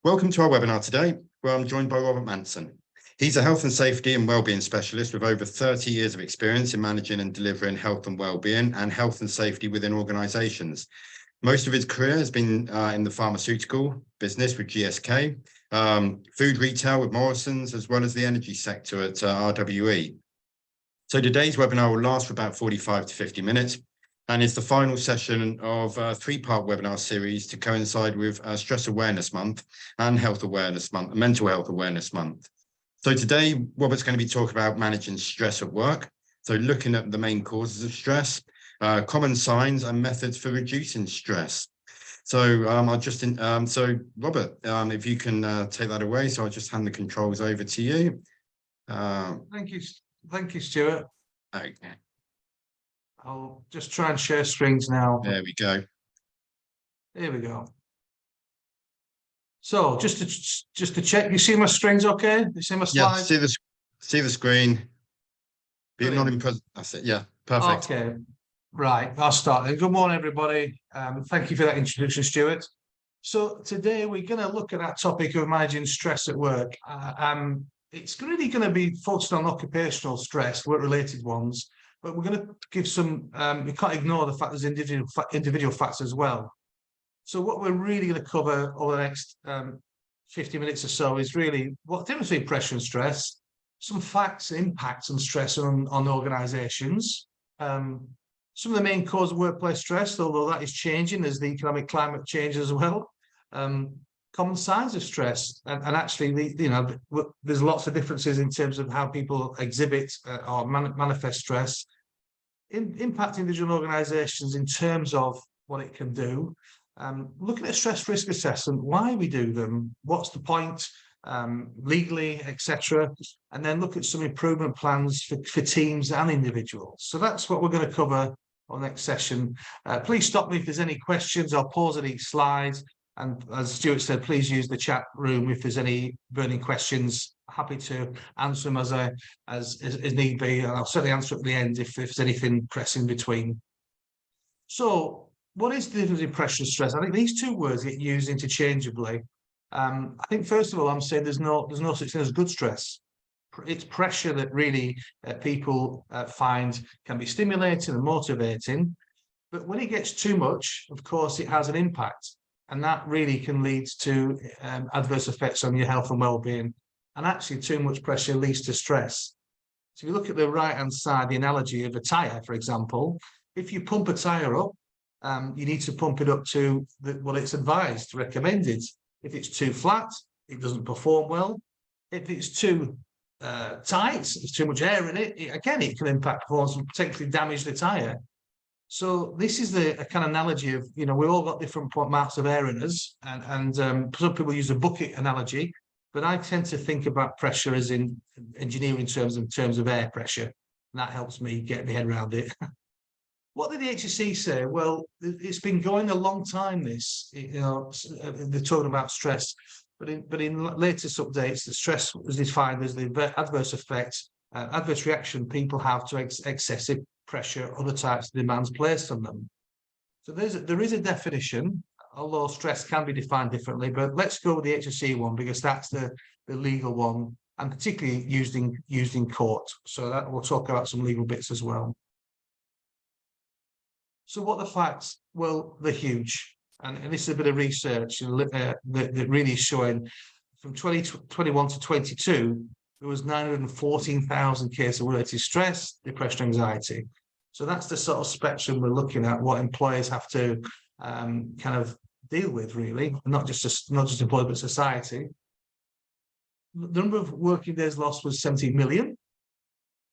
Welcome to our webinar today, where I'm joined by Robert Manson. He's a health and safety and wellbeing specialist with over 30 years of experience in managing and delivering health and wellbeing and health and safety within organizations. Most of his career has been in the pharmaceutical business with GSK, food retail with Morrisons, as well as the energy sector at RWE. So today's webinar will last for about 45 to 50 minutes. And it's the final session of a three-part webinar series to coincide with Stress Awareness Month and Health Awareness Month, Mental Health Awareness Month. So today, Robert's going to be talking about managing stress at work. So looking at the main causes of stress, common signs and methods for reducing stress. So so Robert, if you can take that away. So I'll just hand the controls over to you. Thank you, Stuart. Okay. I'll just try and share screens now. There we go. Here we go. So just to check, you see my screens okay? You see my slides? Yeah, see the screen. But you're not Brilliant. in present. That's it. Yeah, perfect. Okay, right. I'll start then. Good morning, everybody. Thank you for that introduction, Stuart. So today we're going to look at that topic of managing stress at work. It's really going to be focused on occupational stress, work-related ones. But we're going to give some, we can't ignore the fact there's individual factors as well. So what we're really going to cover over the next 50 minutes or so is really what the difference between pressure and stress, some facts, impacts and stress on organisations, some of the main causes of workplace stress, although that is changing as the economic climate changes as well, common signs of stress, and actually, there's lots of differences in terms of how people exhibit or manifest stress, impact individual organisations in terms of what it can do, looking at stress risk assessment, why we do them, what's the point, legally, etc., and then look at some improvement plans for teams and individuals. So that's what we're going to cover on the next session. Please stop me if there's any questions. I'll pause at each slide. And as Stuart said, please use the chat room if there's any burning questions. Happy to answer them as need be. And I'll certainly answer at the end if there's anything pressing between. So what is the difference in pressure and stress? I think these two words get used interchangeably. I think, first of all, I'm saying there's no such thing as good stress. It's pressure that really people find can be stimulating and motivating. But when it gets too much, of course, it has an impact. And that really can lead to adverse effects on your health and well-being. And actually, too much pressure leads to stress. So if you look at the right-hand side, the analogy of a tyre, for example, if you pump a tyre up, you need to pump it up to what it's advised, recommended. If it's too flat, it doesn't perform well. If it's too tight, there's too much air in it, it can impact performance and potentially damage the tyre. So this is a kind of analogy of, we've all got different amounts of air in us, and some people use a bucket analogy, but I tend to think about pressure as in engineering terms, in terms of air pressure, and that helps me get my head around it. What did the HSE say? Well, it's been going a long time, this, they're talking about stress, but in latest updates, the stress was defined as the adverse effect, adverse reaction people have to excessive pressure, other types of demands placed on them. So there is a definition, although stress can be defined differently, but let's go with the HSE one because that's the legal one, and particularly used in court. So that we'll talk about some legal bits as well. So what are the facts? Well, they're huge, and this is a bit of research that really is showing from 2021 to 22, there was 914,000 cases of related stress, depression, anxiety. So that's the sort of spectrum we're looking at, what employers have to kind of deal with, really, not just employers, but society. The number of working days lost was 70 million.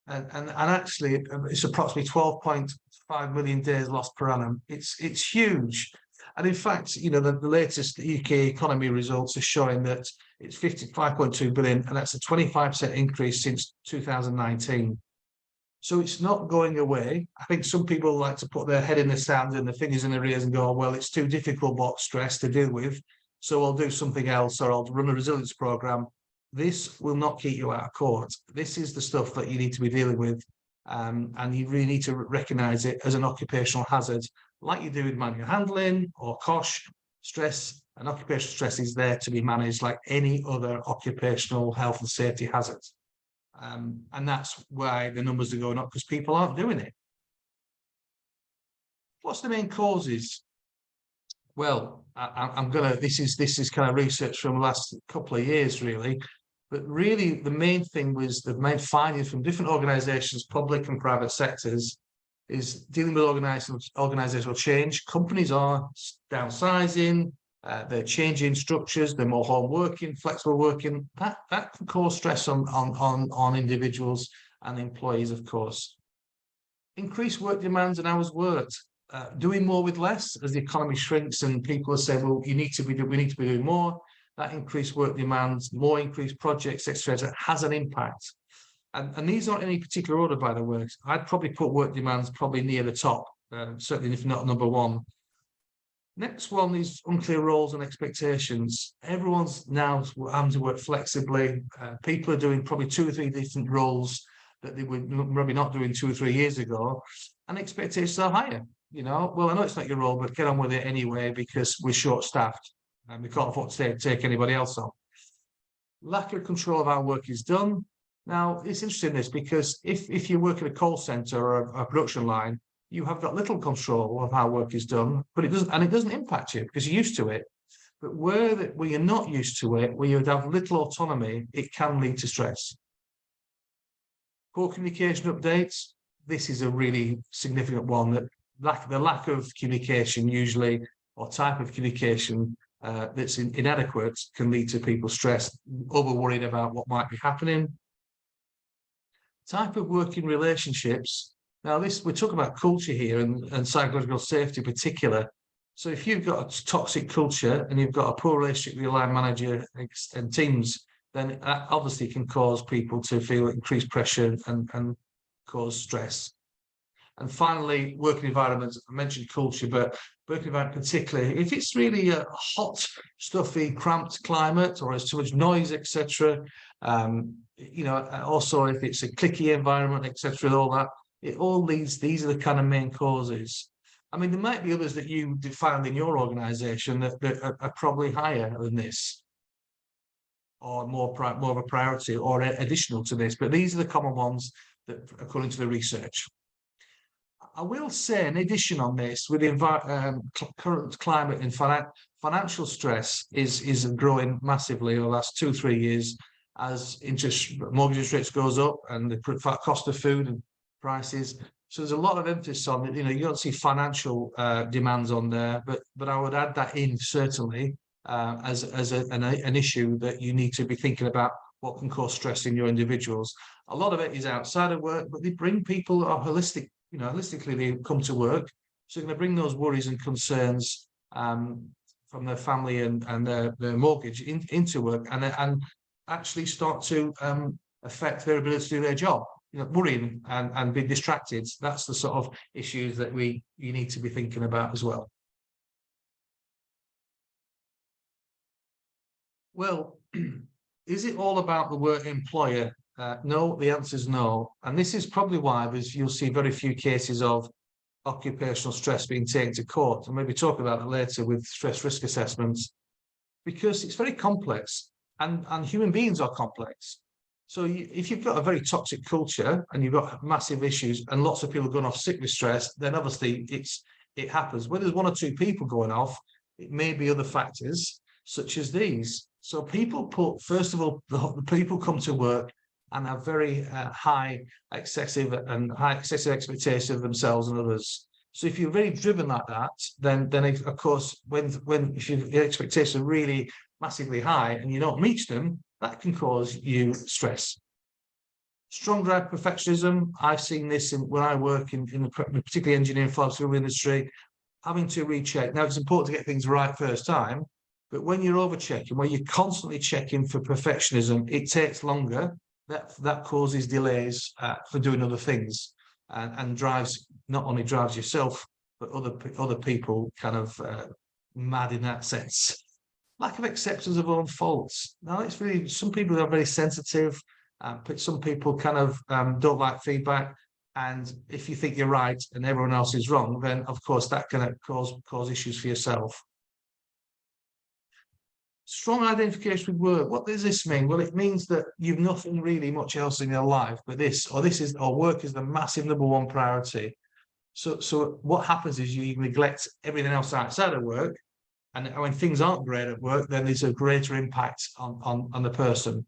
And actually, it's approximately 12.5 million days lost per annum. It's huge. And in fact, the latest UK economy results are showing that it's 55.2 billion, and that's a 25% increase since 2019. So it's not going away. I think some people like to put their head in the sand and their fingers in their ears and go, well, it's too difficult about stress to deal with, so I'll do something else, or I'll run a resilience program. This will not keep you out of court. This is the stuff that you need to be dealing with, and you really need to recognise it as an occupational hazard, like you do with manual handling or COSH. Stress And occupational stress is there to be managed like any other occupational health and safety hazard. And that's why the numbers are going up, because people aren't doing it. What's the main causes? Well, this is kind of research from the last couple of years, really. But really, the main thing was the main finding from different organisations, public and private sectors, is dealing with organisational change. Companies are downsizing, they're changing structures, they're more home working, flexible working. That can cause stress on individuals and employees, of course. Increased work demands and hours worked. Doing more with less as the economy shrinks and people are saying, well, we need to be doing more. That increased work demands, more increased projects, etc., has an impact. And these aren't in any particular order, by the way. I'd probably put work demands probably near the top, certainly if not number one. Next one is unclear roles and expectations. Everyone's now having to work flexibly. People are doing probably 2 or 3 different roles that they were maybe not doing 2 or 3 years ago, and expectations are higher. You know, well, I know it's not your role, but get on with it anyway because we're short-staffed and we can't afford to take anybody else on. Lack of control of how work is done. Now, it's interesting this because if you work at a call center or a production line, you have got little control of how work is done, but it doesn't impact you because you're used to it. But where you're not used to it, where you have little autonomy, it can lead to stress. Poor communication updates. This is a really significant one, that the lack of communication usually, or type of communication that's inadequate, can lead to people stressed, over worried about what might be happening. Type of working relationships. Now, we're talking about culture here and psychological safety in particular. So if you've got a toxic culture and you've got a poor relationship with your line manager and teams, then that obviously can cause people to feel increased pressure and cause stress. And finally, working environments. I mentioned culture, but working environment particularly, if it's really a hot, stuffy, cramped climate, or there's too much noise, etc. You know, also if it's a cliquey environment, etc., all that, it all leads. These are the kind of main causes. I mean, there might be others that you found in your organisation that are probably higher than this, or more of a priority, or additional to this. But these are the common ones that, according to the research. I will say, in addition on this, with the current climate and financial stress is growing massively over the last 2-3 years as mortgage rates goes up and the cost of food and prices. So there's a lot of emphasis on it. You know, you don't see financial demands on there, but I would add that in certainly as an issue that you need to be thinking about what can cause stress in your individuals. A lot of it is outside of work, but they bring people who are holistic. You know, holistically, they come to work, so they're going to bring those worries and concerns from their family and their mortgage into work, and actually start to affect their ability to do their job. You know, worrying and be distracted. That's the sort of issues that you need to be thinking about as well. Well, is it all about the work employer? No, the answer is no. And this is probably why you'll see very few cases of occupational stress being taken to court. And maybe talk about it later with stress risk assessments, because it's very complex and human beings are complex. So if you've got a very toxic culture and you've got massive issues and lots of people going off sick with stress, then obviously it happens. When there's 1 or 2 people going off, it may be other factors such as these. So first of all, the people come to work and have very high excessive expectations of themselves and others. So if you're very driven like that, then of course, if your expectations are really massively high and you don't reach them, that can cause you stress. Strong drive perfectionism. I've seen this when I work in the particularly engineering pharmaceutical industry, having to recheck. Now, it's important to get things right first time, but when you're over-checking, when you're constantly checking for perfectionism, it takes longer. That causes delays for doing other things, and not only drives yourself, but other people kind of mad in that sense. Lack of acceptance of own faults. Now, it's really, some people are very sensitive, but some people kind of don't like feedback. And if you think you're right and everyone else is wrong, then of course that can cause issues for yourself. strong identification with work. What does this mean? Well, it means that you've nothing really much else in your life but this, or work is the massive number one priority. So what happens is you neglect everything else outside of work. And when things aren't great at work, then there's a greater impact on the person.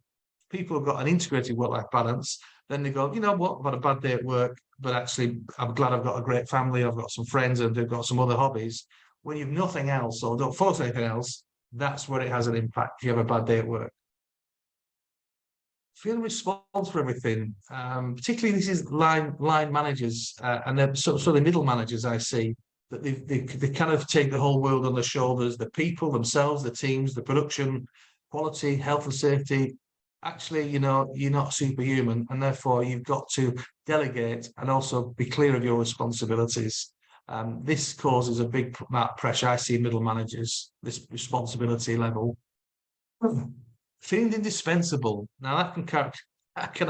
People have got an integrated work-life balance, then they go, you know what, I've had a bad day at work, but actually I'm glad I've got a great family, I've got some friends and they've got some other hobbies. When you've nothing else or don't focus on anything else, that's where it has an impact if you have a bad day at work. Feeling responsible for everything, particularly this is line managers and then sort of middle managers I see, that they kind of take the whole world on their shoulders, the people themselves, the teams, the production, quality, health and safety. Actually, you know, you're not superhuman, and therefore you've got to delegate and also be clear of your responsibilities. This causes a big amount of pressure. I see middle managers, this responsibility level. Feeling indispensable. Now that can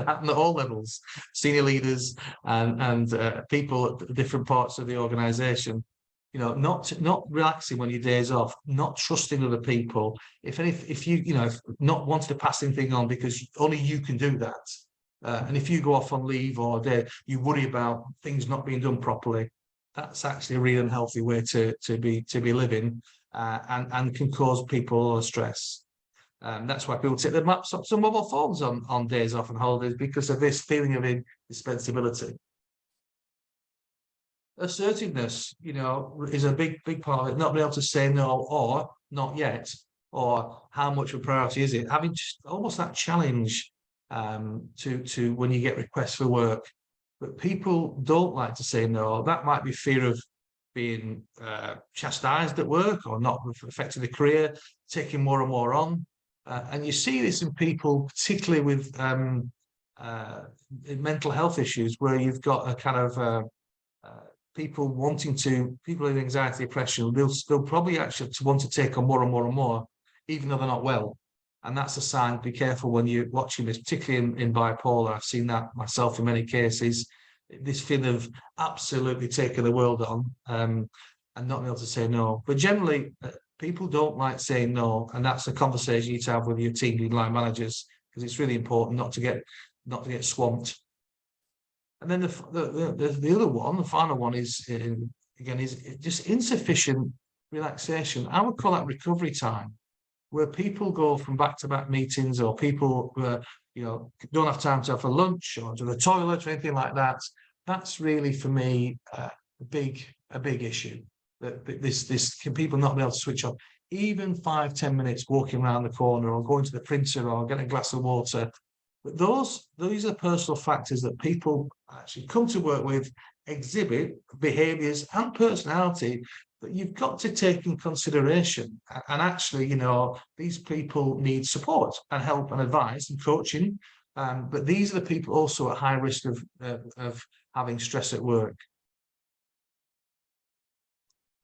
happen at all levels, senior leaders and people at different parts of the organization. You know, not relaxing when your day's off, not trusting other people. If you know, not wanting to pass anything on because only you can do that. And if you go off on leave or day, you worry about things not being done properly. That's actually a really unhealthy way to be living, and can cause people a lot of stress. That's why people take their maps up some mobile phones on days off and holidays, because of this feeling of indispensability. Assertiveness, you know, is a big part of it. Not being able to say no or not yet, or how much of a priority is it? Having just almost that challenge to when you get requests for work. But people don't like to say no. That might be fear of being chastised at work or not affecting the career, taking more and more on. And you see this in people, particularly with mental health issues, where you've got a kind of people with anxiety, depression, they'll probably actually want to take on more and more and more, even though they're not well. And that's a sign. Be careful when you're watching this, particularly in bipolar. I've seen that myself in many cases. This feeling of absolutely taking the world on and not being able to say no. But generally, people don't like saying no, and that's a conversation you need to have with your team lead line managers, because it's really important not to get swamped. And then the other one, the final one, is just insufficient relaxation. I would call that recovery time, where people go from back-to-back meetings, or people you know, don't have time to have a lunch or to the toilet or anything like that. That's really, for me, a big issue. That this can people not be able to switch off, even 5-10 minutes walking around the corner or going to the printer or getting a glass of water. But these are personal factors that people actually come to work with, exhibit behaviors and personality that you've got to take in consideration. And actually, you know, these people need support and help and advice and coaching. But these are the people also at high risk of having stress at work.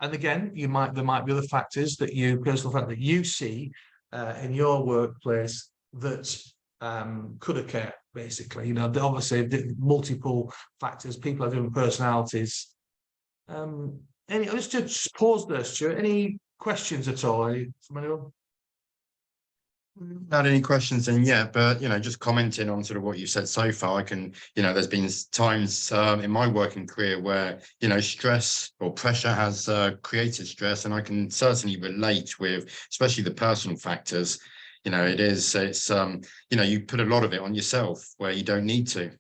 And again, there might be other factors personal factors that you see in your workplace that could occur. Basically, you know, obviously multiple factors. People have different personalities. Let's just pause there, Stuart. Any questions at all from anyone? Not any questions in yet, but you know, just commenting on sort of what you said so far, I can, you know, there's been times in my working career where, you know, stress or pressure has created stress, and I can certainly relate with, especially the personal factors. You know, it's you know, you put a lot of it on yourself where you don't need to.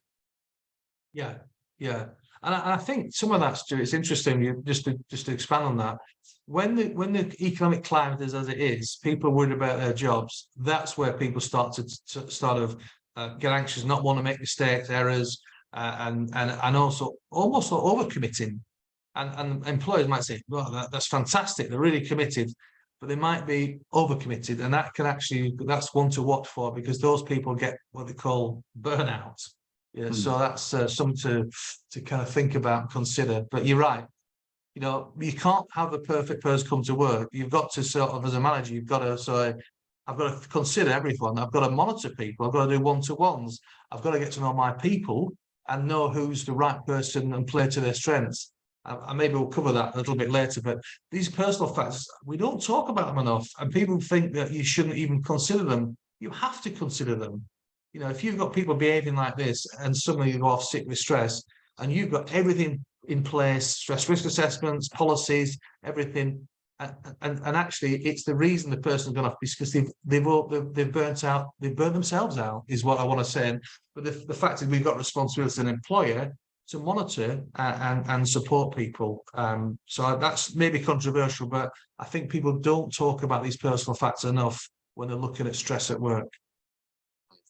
Yeah. And I think some of that, Stuart, it's interesting, just to expand on that. When the economic climate is as it is, people are worried about their jobs. That's where people start to get anxious, not want to make mistakes, errors, and also almost overcommitting. And employers might say, well, that's fantastic, they're really committed, but they might be overcommitted, and that's one to watch for, because those people get what they call burnout. Yeah, so that's something to kind of think about and consider. But you're right. You know, you can't have a perfect person come to work. You've got to sort of, as a manager, you've got to say, I've got to consider everyone. I've got to monitor people. I've got to do one-to-ones. I've got to get to know my people and know who's the right person and play to their strengths. and maybe we'll cover that a little bit later, but these personal factors, we don't talk about them enough, and people think that you shouldn't even consider them. You have to consider them. You know, if you've got people behaving like this and suddenly you go off sick with stress, and you've got everything in place, stress risk assessments, policies, everything, and actually it's the reason the person's gone off is because they've burnt out, they've burnt themselves out, is what I want to say. But the fact is we've got responsibility as an employer to monitor and support people. So that's maybe controversial, but I think people don't talk about these personal factors enough when they're looking at stress at work,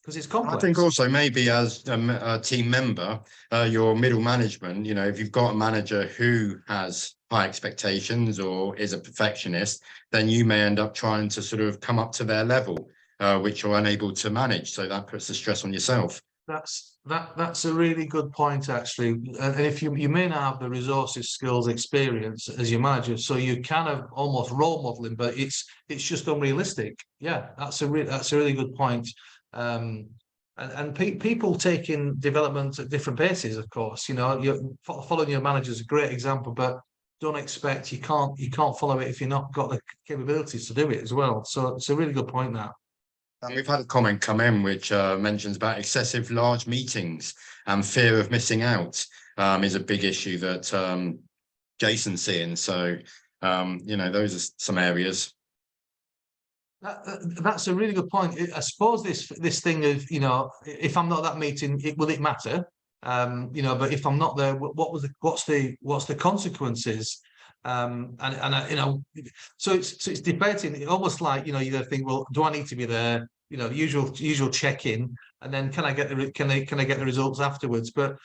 because it's complex. I think also maybe as a team member, your middle management, you know, if you've got a manager who has high expectations or is a perfectionist, then you may end up trying to sort of come up to their level, which you're unable to manage. So that puts the stress on yourself. That's a really good point, actually. And if you may not have the resources, skills, experience as your manager, so you kind of almost role modeling, but it's just unrealistic. Yeah, that's a really good point. And people taking development at different paces, of course. You know, you're following your manager is a great example, but don't expect you can't follow it if you're not got the capabilities to do it as well. So it's a really good point now. And we've had a comment come in which mentions about excessive large meetings and fear of missing out is a big issue that Jason's seeing. So, you know, those are some areas. That's a really good point. I suppose this thing of, you know, if I'm not at that meeting, will it matter? You know, but if I'm not there, what's the consequences? And you know, so it's debating, almost like, you know, you got to think, well, do I need to be there? You know, usual check-in, and then can I get the results afterwards? But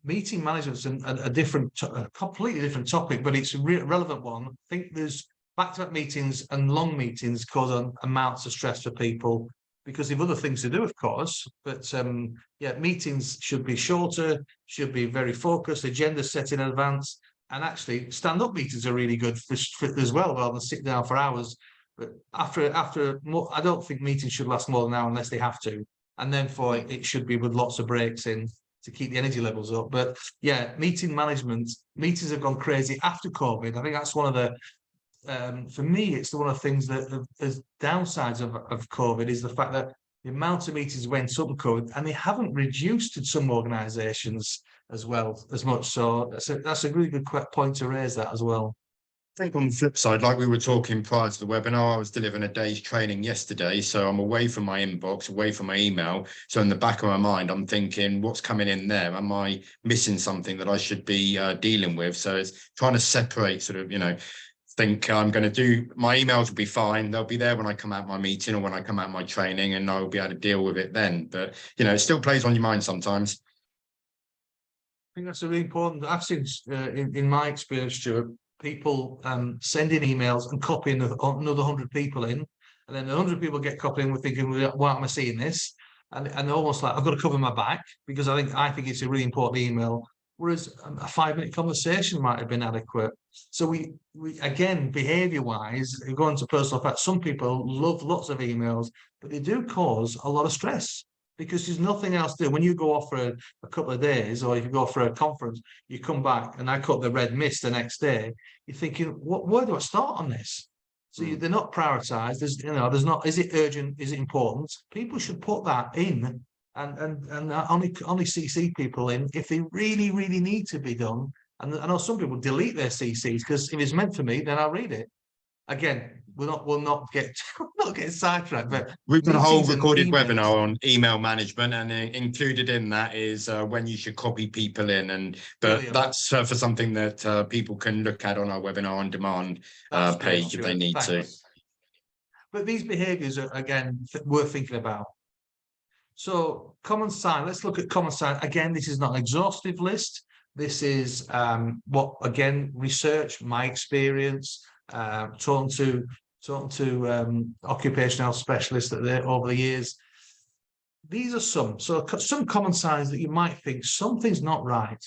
meeting management's a completely different topic, but it's a relevant one. I think there's back-to-back meetings and long meetings cause amounts of stress for people because they've other things to do, of course. But yeah, meetings should be shorter, should be very focused, agenda set in advance. And actually, stand-up meetings are really good for as well, rather than sit down for hours. But after more, I don't think meetings should last more than an hour unless they have to. And then it should be with lots of breaks in to keep the energy levels up. But yeah, meetings have gone crazy after COVID. I think that's one of the, for me, it's one of the things that the downsides of COVID is the fact that the amount of meetings went up with COVID, and they haven't reduced in some organisations as much. So that's a really good point to raise that as well. I think on the flip side, like we were talking prior to the webinar, I was delivering a day's training yesterday. So I'm away from my inbox, away from my email. So in the back of my mind, I'm thinking, what's coming in there? Am I missing something that I should be dealing with? So it's trying to separate sort of, you know, think I'm going to do, my emails will be fine. They'll be there when I come out my meeting or when I come out my training, and I'll be able to deal with it then. But, you know, it still plays on your mind sometimes. I think that's a really important. I've seen in my experience, Stuart, people sending emails and copying another 100 people in, and then 100 people get copied in. We're thinking, why am I seeing this? And almost like I've got to cover my back because I think it's a really important email. Whereas a 5-minute conversation might have been adequate. So we again, behaviour-wise, going to personal facts, some people love lots of emails, but they do cause a lot of stress because there's nothing else to do. When you go off for a couple of days, or if you go for a conference, you come back and I cut the red mist the next day, you're thinking, where do I start on this? So they're not prioritised. There's not, is it urgent? Is it important? People should put that in and only CC people in if they really, really need to be done. And I know some people delete their CCs because if it's meant for me, then I'll read it. Again, we'll not get sidetracked. But we've got a whole recorded webinar on email management, and included in that is when you should copy people in. But that's for something that people can look at on our webinar on demand page if they need to. But these behaviours are again worth thinking about. So common sign. Let's look at common sign again. This is not an exhaustive list. This is what again research, my experience. Talking to occupational specialists over the years. These are some common signs that you might think something's not right.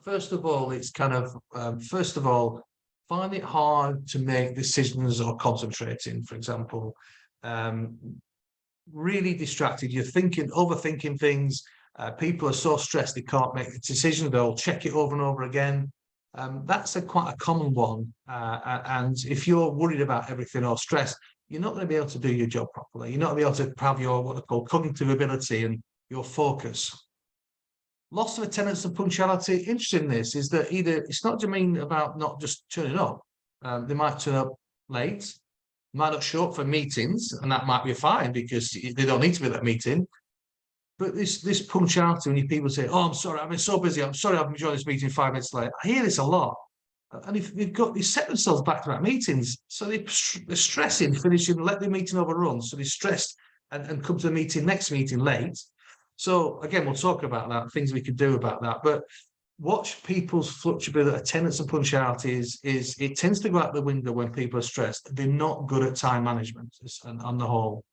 First of all, it's kind of find it hard to make decisions or concentrating. For example, really distracted. You're overthinking things. People are so stressed they can't make the decision. They'll check it over and over again. That's quite a common one. And if you're worried about everything or stressed, you're not going to be able to do your job properly. You're not going to be able to have your what they call cognitive ability and your focus. Loss of attendance and punctuality. Interesting. This is that either it's not to mean about not just turning up. They might turn up late, might not show up for meetings, and that might be fine because they don't need to be at that meeting. But this punctuality, when people say, "Oh, I'm sorry, I've been so busy. I'm sorry, I've joined this meeting 5 minutes late." I hear this a lot, and if they set themselves back to back meetings, so they're stressing, finishing, let the meeting overrun, so they're stressed and come to the next meeting late. So again, we'll talk about that, things we can do about that. But watch people's fluctuating attendance and punctuality is it tends to go out the window when people are stressed. They're not good at time management on the whole.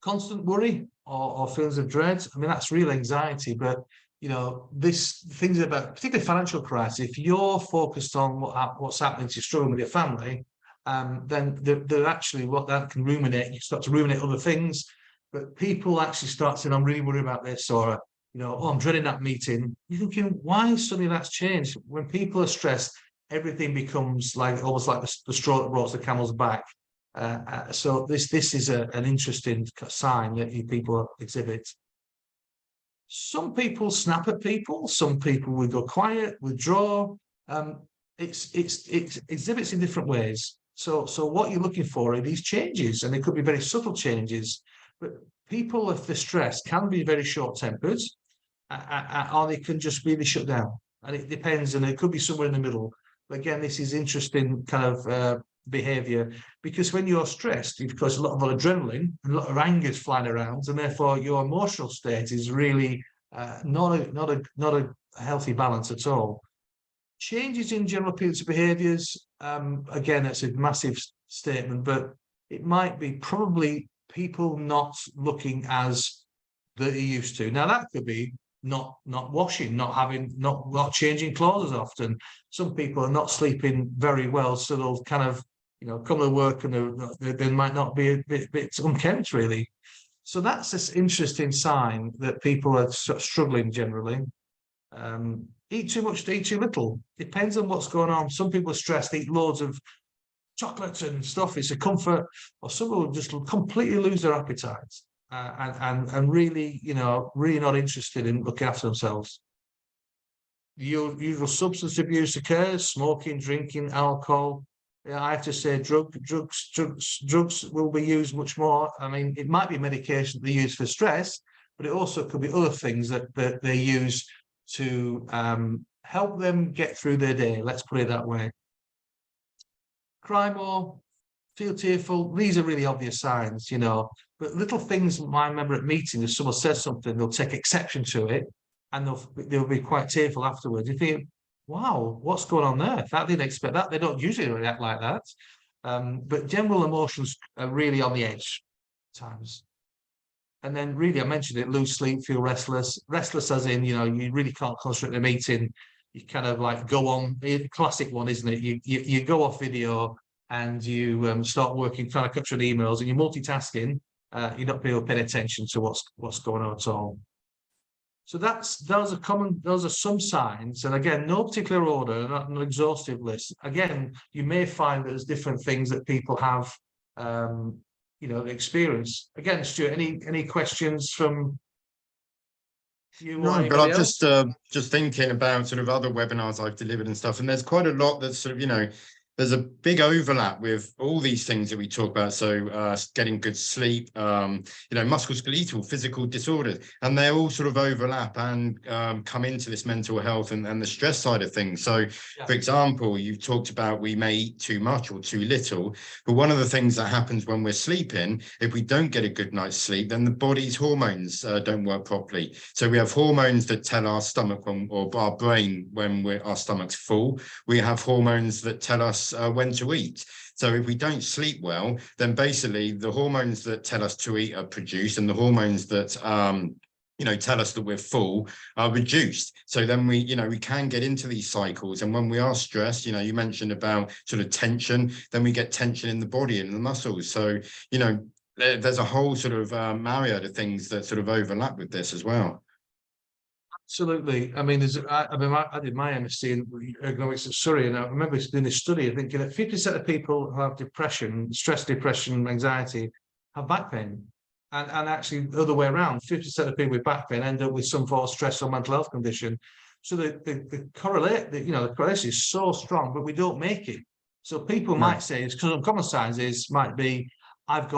Constant worry or feelings of dread. I mean, that's real anxiety, but you know, this things about particularly financial crisis. If you're focused on what's happening to you, struggling with your family, then they're actually what that can ruminate. You start to ruminate other things. But people actually start saying, "I'm really worried about this," or you know, "Oh, I'm dreading that meeting." You're thinking, why suddenly that's changed? When people are stressed, everything becomes like almost like the straw that brought the camel's back. So this is an interesting sign that people exhibit. Some people snap at people. Some people will go quiet, withdraw. It exhibits in different ways. So what you're looking for are these changes, and they could be very subtle changes. But people, if they're stressed, can be very short-tempered, or they can just really shut down. And it depends, and it could be somewhere in the middle. But again, this is interesting kind of behavior, because when you're stressed, you've got a lot of adrenaline and a lot of anger is flying around, and therefore your emotional state is really not a healthy balance at all. Changes in general appearance behaviors. Again, it's a massive statement, but it might be probably people not looking as they used to. Now that could be not washing, not changing clothes as often. Some people are not sleeping very well, so they'll kind of come to work and they might not be a bit unkempt really. So that's this interesting sign that people are struggling generally. Eat too much to eat too little. Depends on what's going on. Some people are stressed, eat loads of chocolate and stuff. It's a comfort, or some will just completely lose their appetites and really, really not interested in looking after themselves. Usual substance abuse occurs: smoking, drinking, alcohol. I have to say, drugs will be used much more. I mean, it might be medication they use for stress, but it also could be other things that they use to help them get through their day. Let's put it that way. Cry more, feel tearful. These are really obvious signs, but little things I remember at meetings, if someone says something, they'll take exception to it and they'll be quite tearful afterwards. You think, wow, what's going on there? I didn't expect that. They don't usually react like that. But general emotions are really on the edge at times. And then really, I mentioned it, lose sleep, feel restless. Restless as in, you really can't concentrate in a meeting. You kind of like go on, classic one, isn't it? You go off video and you start working, trying to capture the emails, and you're multitasking. You're not being able to pay attention to what's going on at all. So those are some signs, and again, no particular order, not an exhaustive list. Again, you may find that there's different things that people have, experience. Again, Stuart, any questions from you? No, but I'm just thinking about sort of other webinars I've delivered and stuff, and there's quite a lot that's sort of, there's a big overlap with all these things that we talk about. So getting good sleep, musculoskeletal, physical disorders, and they all sort of overlap and come into this mental health and the stress side of things. So, for example, you've talked about we may eat too much or too little, but one of the things that happens when we're sleeping, if we don't get a good night's sleep, then the body's hormones don't work properly. So we have hormones that tell our stomach or our brain when our stomach's full. We have hormones that tell us when to eat. So if we don't sleep well, then basically the hormones that tell us to eat are produced, and the hormones that tell us that we're full are reduced. So then we can get into these cycles. And when we are stressed, you mentioned about sort of tension, then we get tension in the body and the muscles. So there's a whole sort of myriad of things that sort of overlap with this as well. Absolutely. I mean, I did my MSc in ergonomics at Surrey, and I remember doing this study and thinking that 50% of people who have depression, stress, depression, anxiety, have back pain. And actually, the other way around, 50% of people with back pain end up with some form of stress or mental health condition. So the correlation is so strong, but we don't make it. So people might say it's because uncommon signs might be I've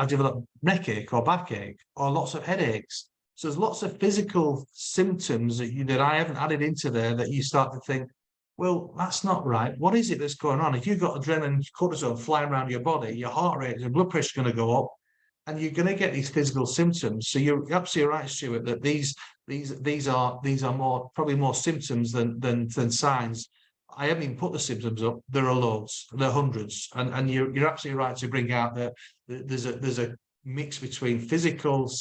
developed neck ache or backache or lots of headaches. So there's lots of physical symptoms that I haven't added into there that you start to think, well, that's not right. What is it that's going on? If you've got adrenaline, cortisol flying around your body, your heart rate, your blood pressure is going to go up, and you're going to get these physical symptoms. So you're absolutely right, Stuart, that these are probably more symptoms than signs. I haven't even put the symptoms up. There are loads, there are hundreds, and you're absolutely right to bring out that there's a mix between physical,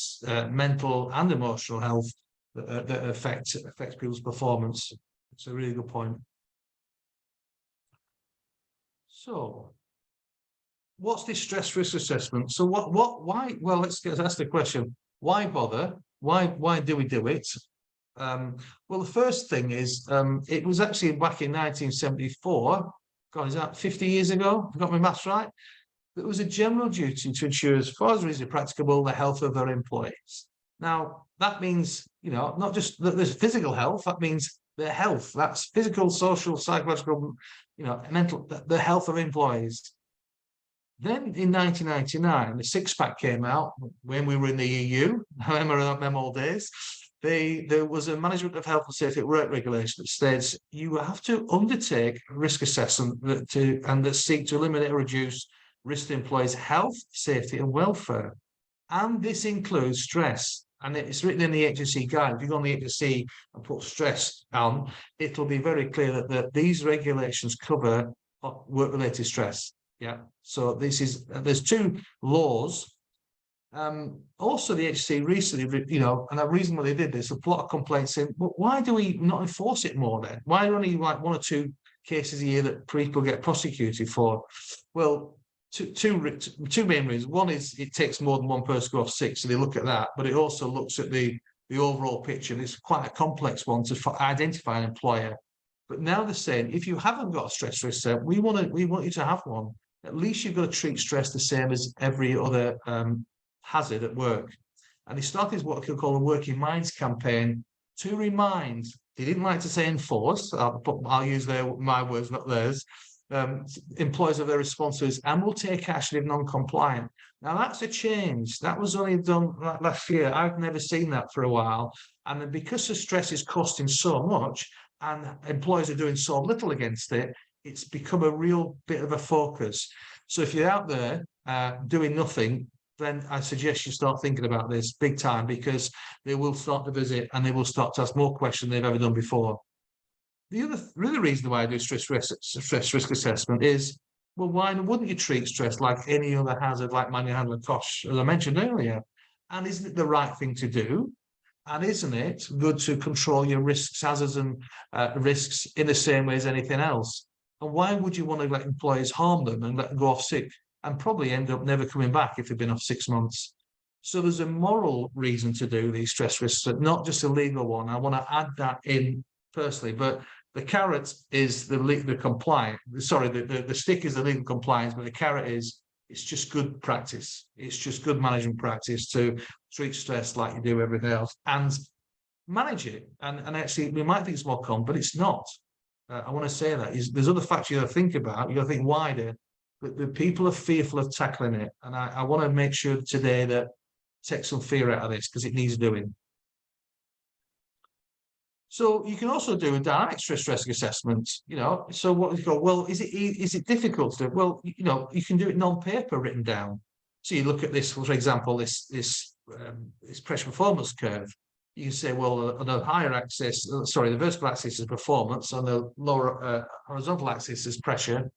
mental, and emotional health that affects people's performance. It's a really good point. So, what's this stress risk assessment? So, why? Well, let's ask the question: why bother? Why do we do it? Well, the first thing is it was actually back in 1974. God, is that 50 years ago? I've got my maths right. It was a general duty to ensure, as far as reasonably practicable, the health of their employees. Now, that means, not just that there's physical health, that means their health. That's physical, social, psychological, mental, the health of employees. Then in 1999, the six-pack came out when we were in the EU. I remember them old days. There was a management of health and safety at work regulation that states you have to undertake risk assessment that seek to eliminate or reduce risk to employees' health, safety, and welfare. And this includes stress. And it's written in the HSE guide. If you go on the HSE and put stress on, it'll be very clear that these regulations cover work-related stress. Yeah. So there's two laws. Also, the HSE recently, and the reason why they did this, a lot of complaints saying, well, why do we not enforce it more then? Why are only like one or two cases a year that people get prosecuted for? Well, two main reasons. One is it takes more than one person to go off sick, so they look at that, but it also looks at the overall picture, and it's quite a complex one to identify an employer. But now they're saying, if you haven't got a stress risk set, we want you to have one. At least you've got to treat stress the same as every other hazard at work. And they started what they call a Working Minds campaign to remind, they didn't like to say enforce, I'll use my words, not theirs, employers of their responsibilities and will take action if non-compliant. Now that's a change. That was only done last year. I've never seen that for a while. And then because the stress is costing so much and employers are doing so little against it, it's become a real bit of a focus. So if you're out there doing nothing, then I suggest you start thinking about this big time, because they will start to visit and they will start to ask more questions than they've ever done before. The other reason why I do stress risk assessment is, well, why wouldn't you treat stress like any other hazard, like manual handling costs, as I mentioned earlier? And isn't it the right thing to do? And isn't it good to control your risks, hazards, and risks in the same way as anything else? And why would you want to let employees harm them and let them go off sick and probably end up never coming back if they've been off 6 months? So there's a moral reason to do these stress risks, not just a legal one. I want to add that in personally, but the carrot is the compliant. Sorry, the stick is the legal compliance, but the carrot is it's just good practice. It's just good management practice to treat stress like you do everything else and manage it. And actually, we might think it's more common, but it's not. I want to say that there's other factors you got to think about. You got to think wider. But the people are fearful of tackling it, and I want to make sure today that take some fear out of this, because it needs doing. So you can also do a dynamic stress risk assessment. So what you go, well, is it difficult to do? Well, you can do it non-paper written down. So you look at this, for example, this pressure performance curve. You can say, well, on the higher axis, the vertical axis is performance, on the lower horizontal axis is pressure.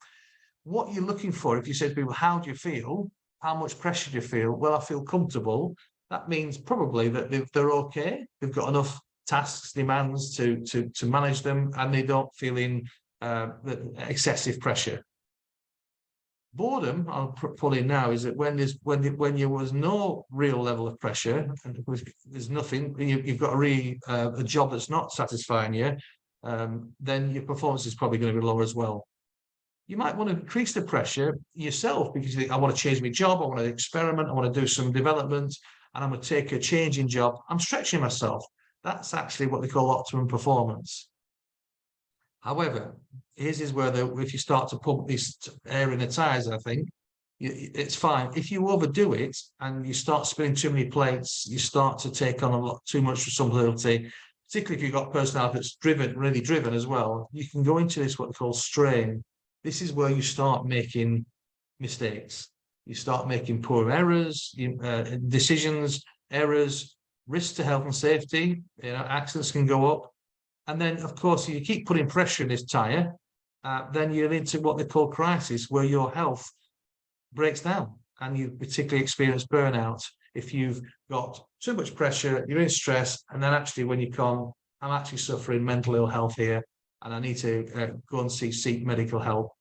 What you're looking for, if you say to people, how do you feel? How much pressure do you feel? Well, I feel comfortable. That means probably that they're okay. They've got enough tasks, demands to manage them, and they don't feel in excessive pressure. Boredom, I'll pull in now, is that when there was no real level of pressure, and there's nothing, you've got a job that's not satisfying you, then your performance is probably going to be lower as well. You might want to increase the pressure yourself because you think, I want to change my job, I want to experiment, I want to do some development, and I'm going to take a change in job. I'm stretching myself. That's actually what they call optimum performance. However, here's is where if you start to pump this air in the tires, I think it's fine. If you overdo it and you start spinning too many plates, you start to take on a lot too much responsibility, particularly if you've got personality that's really driven as well. You can go into this what they call strain. This is where you start making mistakes. You start making poor errors, decisions, errors, risks to health and safety. Accidents can go up. And then, of course, if you keep putting pressure in this tire, then you're into what they call crisis, where your health breaks down and you particularly experience burnout. If you've got too much pressure, you're in stress, and then actually when you come, I'm actually suffering mental ill health here, and I need to go and seek medical help.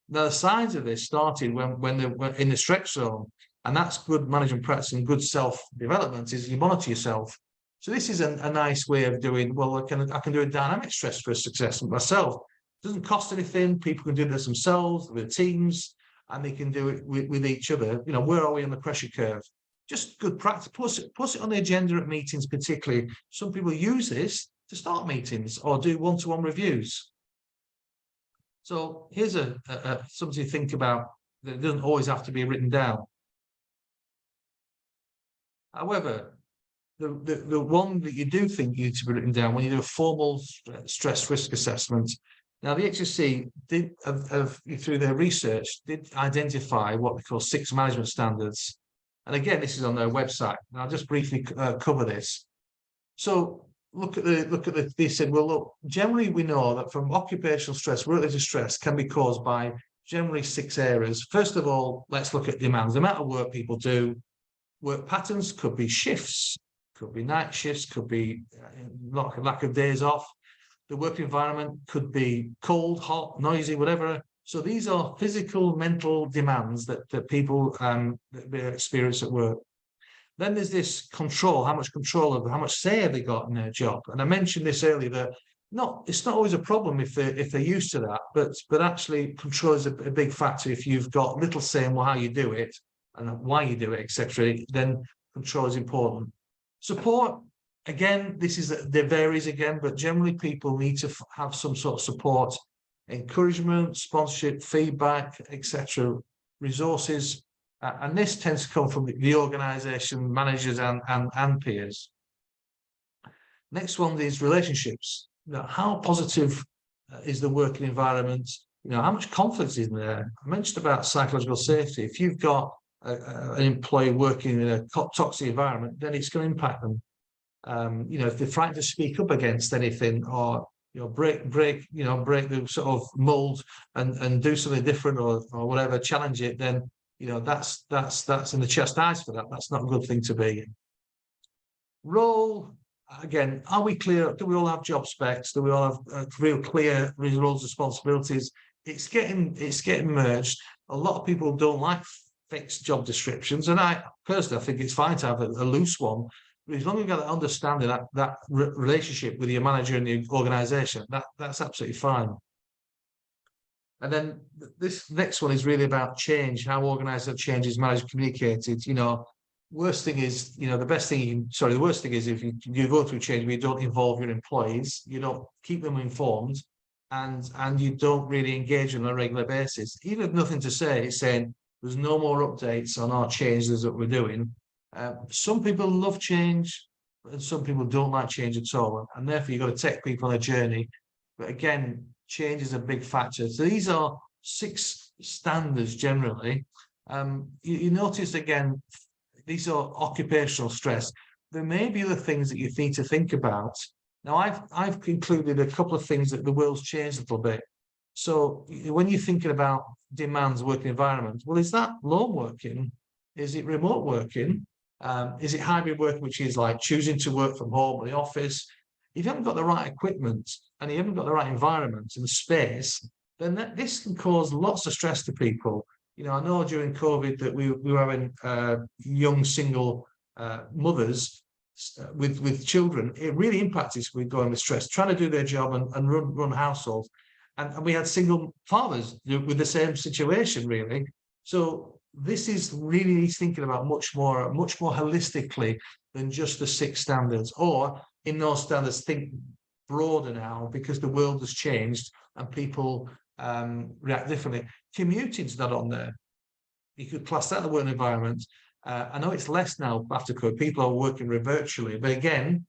Now, the signs of this started when they're in the stretch zone, and that's good management practice and good self-development, is you monitor yourself. So this is a nice way of doing, well, I can do a dynamic stress for success myself. It doesn't cost anything. People can do this themselves with teams, and they can do it with each other. Where are we on the pressure curve? Just good practice. Put it on the agenda at meetings, particularly. Some people use this to start meetings or do one-to-one reviews. So here's something to think about that doesn't always have to be written down. However, the one that you do think you need to be written down when you do a formal stress risk assessment. Now, the HSE did, through their research, did identify what they call 6 management standards. And again, this is on their website. And I'll just briefly cover this. So look at they said, well, look, generally we know that from occupational stress, work-related stress can be caused by generally 6 areas. First of all, let's look at demands. The amount of work people do. Work patterns could be shifts, could be night shifts, could be lack of days off. The work environment could be cold, hot, noisy, whatever. So these are physical, mental demands that people experience at work. Then there's this control, how much say have they got in their job? And I mentioned this earlier, that it's not always a problem if they're used to that, but actually control is a big factor. If you've got little say in how you do it and why you do it, etc., then control is important. Support, again, there varies again, but generally people need to have some sort of support, encouragement, sponsorship, feedback, etc., resources. And this tends to come from the organisation, managers and peers. Next one is relationships. How positive is the working environment? How much conflict is there? I mentioned about psychological safety. If you've got an employee working in a toxic environment, then it's going to impact them. If they're trying to speak up against anything, or break the sort of mold and do something different or whatever, challenge it, then that's in the chastised for that. That's not a good thing to be in. Role, again, are we clear? Do we all have job specs? Do we all have real clear roles, responsibilities? It's getting merged. A lot of people don't like fixed job descriptions, and I personally think it's fine to have a loose one. But as long as you've got that understanding, that relationship with your manager and the organisation, that's absolutely fine. And then this next one is really about change, how organisational change is managed, communicated. Worst thing is, the best thing the worst thing is if you go through change where you don't involve your employees, you don't keep them informed, and you don't really engage on a regular basis. Even if nothing to say, it's saying there's no more updates on our changes that we're doing. Some people love change, and some people don't like change at all. And therefore, you've got to take people on a journey. But again, change is a big factor. So these are 6 standards generally. You notice again, these are occupational stress. There may be other things that you need to think about. Now, I've concluded a couple of things that the world's changed a little bit. So when you're thinking about demands, working environment, well, is that lone working? Is it remote working? Is it hybrid working, which is like choosing to work from home or the office? If you haven't got the right equipment and you haven't got the right environment and space, then this can cause lots of stress to people. I know during COVID that we were having young single mothers with children. It really impacted with going with stress, trying to do their job and run households. And we had single fathers with the same situation, really. So this is really thinking about much more holistically than just the 6 standards, or in those standards, think broader now, because the world has changed and people react differently. Commuting's not on there. You could class that the work environment. I know it's less now after COVID. People are working virtually, but again,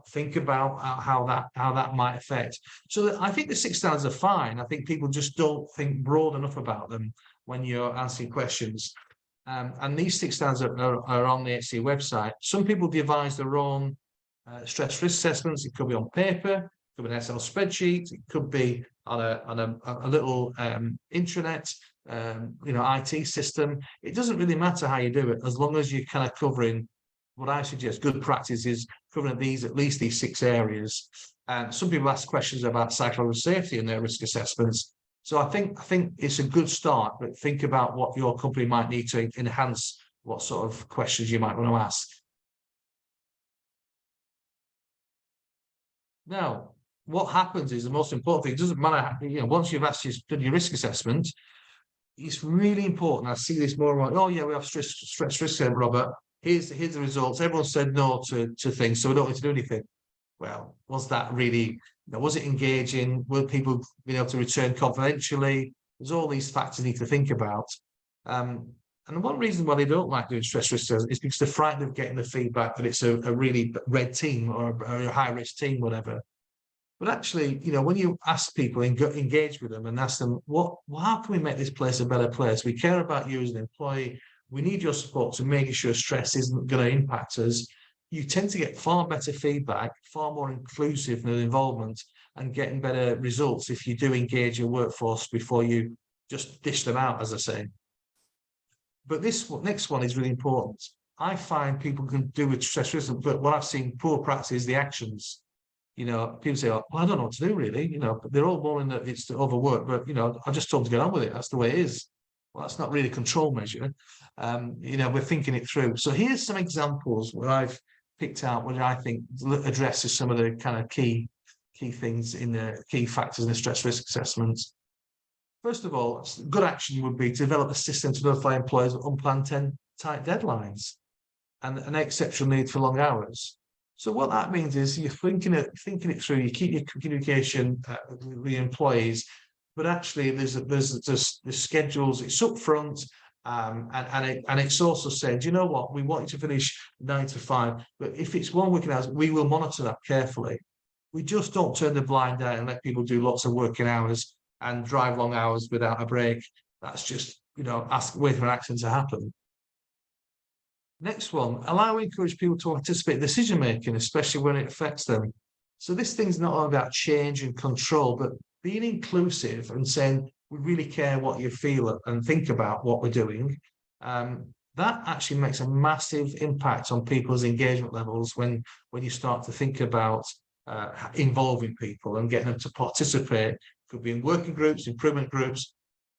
think about how that might affect. So I think the 6 standards are fine. I think people just don't think broad enough about them when you're answering questions. And these 6 standards are on the HSE website. Some people devise their own stress risk assessments. It could be on paper, it could be an Excel spreadsheet, it could be on a little intranet, IT system. It doesn't really matter how you do it, as long as you're kind of covering what I suggest. Good practice is covering at least these 6 areas. Some people ask questions about psychological safety in their risk assessments. So I think it's a good start, but think about what your company might need to enhance what sort of questions you might want to ask. Now, what happens is the most important thing. It doesn't matter, once you've done your risk assessment, it's really important. I see this more and more. Oh yeah, we have stress risk, Robert. Here's the results. Everyone said no to things, so we don't need to do anything. Well, was that really? Was it engaging? Were people being able to return confidentially? There's all these factors you need to think about. And one reason why they don't like doing stress risk is because they're frightened of getting the feedback that it's a really red team or a high risk team, whatever. But actually, when you ask people and engage with them and ask them, how can we make this place a better place? We care about you as an employee. We need your support to making sure stress isn't going to impact us. You tend to get far better feedback, far more inclusive involvement, and getting better results if you do engage your workforce before you just dish them out, as I say. But this next one is really important. I find people can do with stress risk, but what I've seen poor practice is the actions. People say, oh, well, I don't know what to do really, but they're all moaning that it's overwork, but I just told them to get on with it. That's the way it is. Well, that's not really a control measure. We're thinking it through. So here's some examples where I've picked out what I think addresses some of the kind of key things in the key factors in the stress risk assessments. First of all, good action would be to develop a system to notify employers of unplanned tight deadlines and an exceptional need for long hours. So what that means is you're thinking it through. You keep your communication with the employees, but actually there's schedules. It's upfront, and it's also said, you know what, we want you to finish 9 to 5, but if it's one working hours, we will monitor that carefully. We just don't turn the blind eye and let people do lots of working hours and drive long hours without a break. That's just wait for an accident to happen. Next one, encourage people to anticipate decision making, especially when it affects them. So this thing's not all about change and control, but being inclusive and saying we really care what you feel and think about what we're doing. That actually makes a massive impact on people's engagement levels when you start to think about involving people and getting them to participate. Could be in working groups, improvement groups.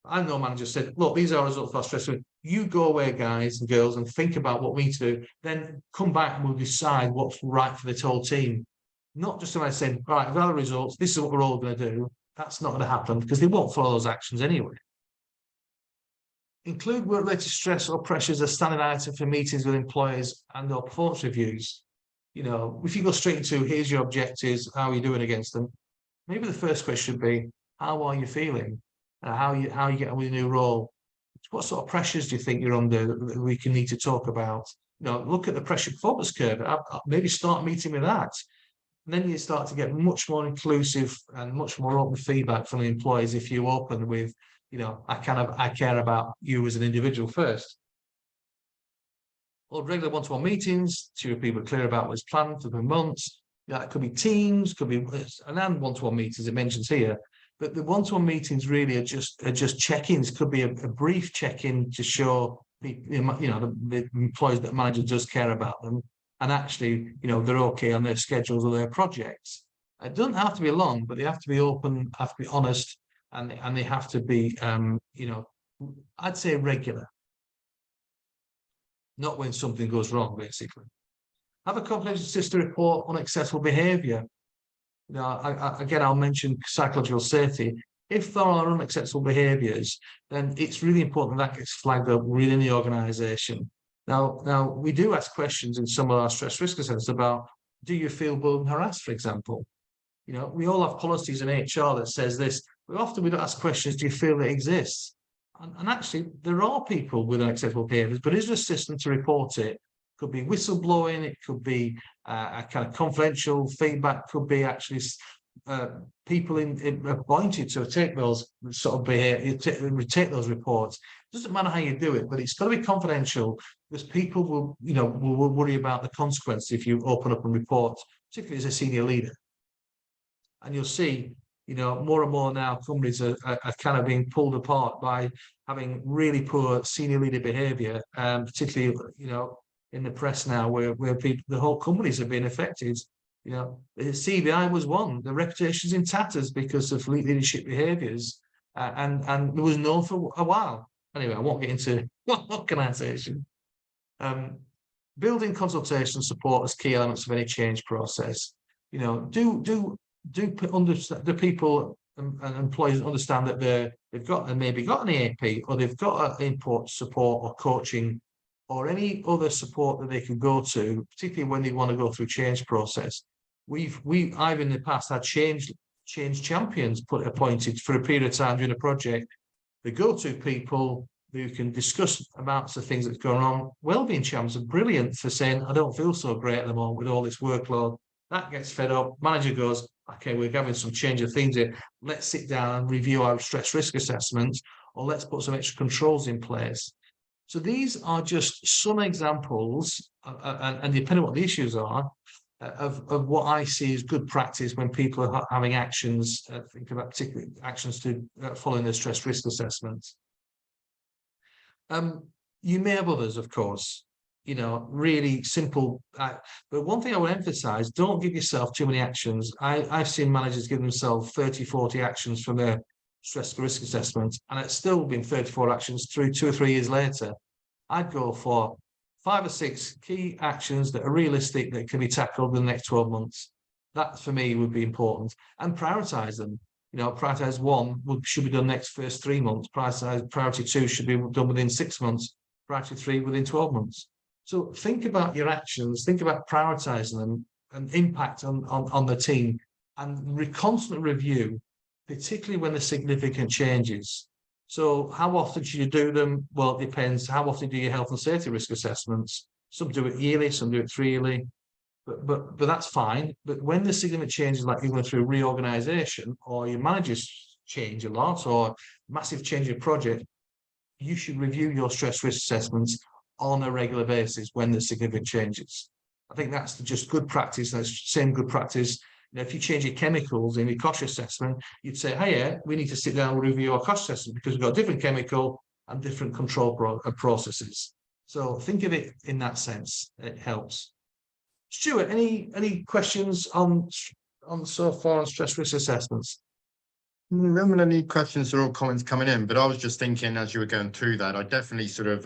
I know managers said, look, these are results for stress. You go away, guys and girls, and think about what we need to do. Then come back and we'll decide what's right for the whole team. Not just somebody saying, all right, I've got the results. This is what we're all going to do. That's not going to happen because they won't follow those actions anyway. Include work-related stress or pressures as standing item for meetings with employers and or performance reviews. If you go straight into here's your objectives, how are you doing against them? Maybe the first question should be, how are you feeling? How you get on with your new role? What sort of pressures do you think you're under that we can need to talk about? Look at the pressure performance curve. Maybe start meeting with that. And then you start to get much more inclusive and much more open feedback from the employees if you open with, I care about you as an individual first. Or regular one-to-one meetings to people clear about what's planned for the months. It could be teams, could be and one-to-one meetings it mentions here. But the one-to-one meetings really are just check-ins. Could be a brief check-in to show the employees that manager does care about them, and actually they're okay on their schedules or their projects. It doesn't have to be long, but they have to be open, have to be honest, and they have to be I'd say regular. Not when something goes wrong, basically. Have a confidential system report unacceptable behaviour. You know, again, I'll mention psychological safety. If there are unacceptable behaviours, then it's really important that gets flagged up within the organisation. Now, we do ask questions in some of our stress risk assessments about, do you feel bullied and harassed, for example? You know, we all have policies in HR that says this, but often we don't ask questions, do you feel it exists? And actually, there are people with unacceptable behaviours, but is there a system to report it? Could be whistleblowing, it could be a kind of confidential feedback, could be actually people appointed to take those sort of behaviour, take those reports. It doesn't matter how you do it, but it's got to be confidential, because people will, you know, will worry about the consequences if you open up and report, particularly as a senior leader. And you'll see, you know, more and more now companies are kind of being pulled apart by having really poor senior leader behaviour, particularly, you know, in the press now, where people, the whole companies have been affected. You know, the CBI was one. The reputation's in tatters because of leadership behaviours, and there was known for a while. Anyway, I won't get into organisation. Building consultation support as key elements of any change process. You know, do understand the people and employees understand that they've got and maybe got an EAP, or they've got an input support or coaching or any other support that they can go to, particularly when they want to go through change process. I've in the past had change champions appointed for a period of time during a project. The go-to people who can discuss amounts of things that's going on. Wellbeing champions are brilliant for saying, I don't feel so great at the moment with all this workload. That gets fed up. Manager goes, okay, we're having some change of things here. Let's sit down and review our stress risk assessments, or let's put some extra controls in place. So these are just some examples, and depending on what the issues are, of what I see as good practice when people are having actions, think about particularly actions to following their stress risk assessments. You may have others, of course, you know, really simple. But one thing I would emphasize, don't give yourself too many actions. I've seen managers give themselves 30, 40 actions from their stress risk assessment, and it's still been 34 actions through 2 or 3 years later. I'd go for 5 or 6 key actions that are realistic, that can be tackled in the next 12 months. That for me would be important, and prioritize them. You know, prioritize 1 should be done next first 3 months. Priority 2 should be done within 6 months. Priority 3 within 12 months. So think about your actions, think about prioritizing them and impact on the team, and constant review, particularly when there's significant changes. So how often should you do them? Well, it depends. How often do your health and safety risk assessments? Some do it yearly, some do it 3 yearly, but that's fine. But when there's significant changes, like you're going through reorganization, or your managers change a lot, or massive change of project, you should review your stress risk assessments on a regular basis when there's significant changes. I think that's just good practice. That's same good practice. You know, if you change your chemicals in your cost assessment, you'd say, hey, yeah, we need to sit down and review our cost assessment because we've got a different chemical and different control processes. So think of it in that sense. It helps. Stuart, any questions on so far on stress risk assessments? Remember any questions or comments coming in, but I was just thinking as you were going through that, I definitely sort of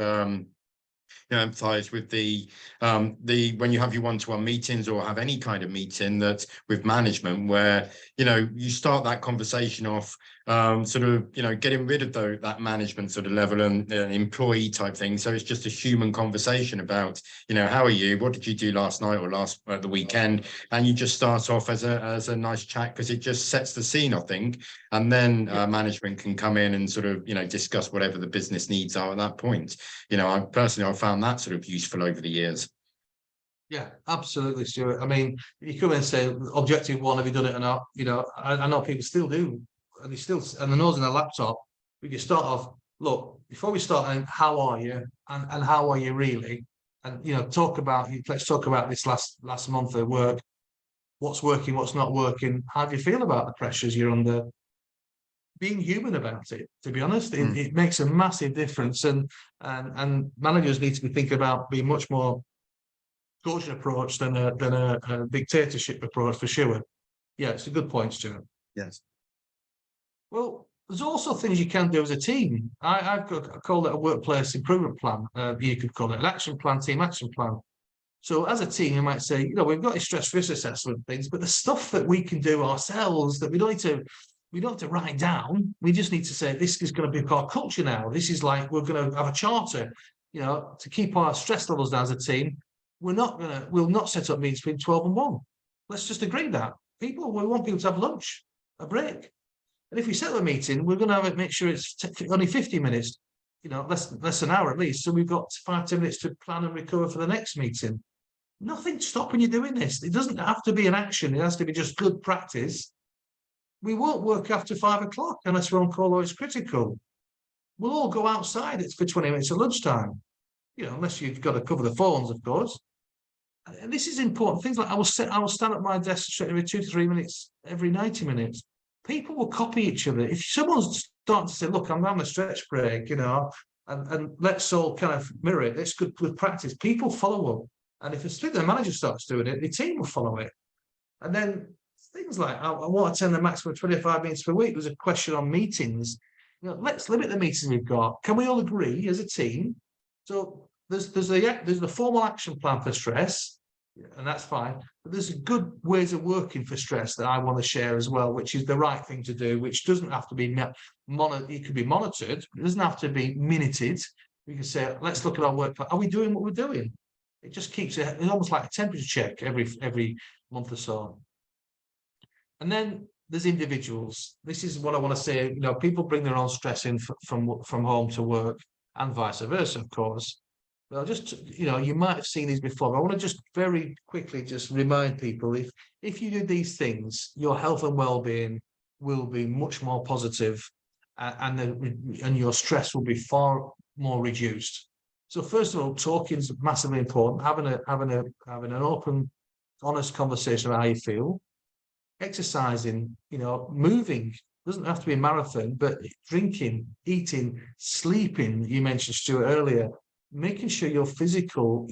you know, emphasize with the when you have your one-to-one meetings or have any kind of meeting that with management, where you know you start that conversation off sort of, you know, getting rid of that management sort of level and employee type thing. So it's just a human conversation about, you know, how are you? What did you do last night or the weekend? And you just start off as a nice chat, because it just sets the scene, I think. And then management can come in and sort of, you know, discuss whatever the business needs are at that point. You know, I've found that sort of useful over the years. Yeah, absolutely, Stuart. I mean, you come in and say, objective 1, have you done it or not? You know, I know people still do, and they still, and the nose in a laptop. We can start off, look, before we start, how are you, and how are you really? And you know, let's talk about this last month of work. What's working, what's not working? How do you feel about the pressures you're under? Being human about it, to be honest, it makes a massive difference, and managers need to be thinking about being much more coaching approach than a dictatorship approach, for sure. Yeah, it's a good point, Stuart. Yes. Well, There's also things you can do as a team. I call it a workplace improvement plan. You could call it an action plan, team action plan. So as a team, you might say, we've got these stress risk assessment things, but the stuff that we can do ourselves that we don't have to write down. We just need to say, this is going to be our culture now. This is like, we're going to have a charter, to keep our stress levels down as a team. We'll not set up meetings between 12 and 1. Let's just agree that. We want people to have lunch, a break. And if we set a meeting, we're going to have it, make sure it's only 50 minutes, less than an hour at least. So we've got 5-10 minutes to plan and recover for the next meeting. Nothing stopping you doing this. It doesn't have to be an action. It has to be just good practice. We won't work after 5 o'clock unless we're on call or it's critical. We'll all go outside. It's for 20 minutes at lunchtime, unless you've got to cover the phones, of course. And this is important. Things like I will stand at my desk straight every 2 to 3 minutes, every 90 minutes. People will copy each other. If someone's starting to say, look, I'm having a stretch break, and let's all kind of mirror it. It's good with practice. People follow up. And if the manager starts doing it, the team will follow it. And then things like, I want to attend the maximum 25 minutes per week. There's a question on meetings. Let's limit the meetings we've got. Can we all agree as a team? So there's the formal action plan for stress, and that's fine. But there's good ways of working for stress that I want to share as well, which is the right thing to do, which doesn't have to be it could be monitored. It doesn't have to be minuted. We can say, let's look at our work plan. Are we doing what we're doing? It just keeps it. It's almost like a temperature check every month or so. And then there's individuals. This is what I want to say. People bring their own stress in from home to work, and vice versa, of course. But I'll just, you might have seen these before. But I want to just very quickly just remind people, if you do these things, your health and well-being will be much more positive, and your stress will be far more reduced. So first of all, talking is massively important. Having an open, honest conversation about how you feel. Exercising, moving, doesn't have to be a marathon, but drinking, eating, sleeping, you mentioned, Stuart, earlier, making sure your physical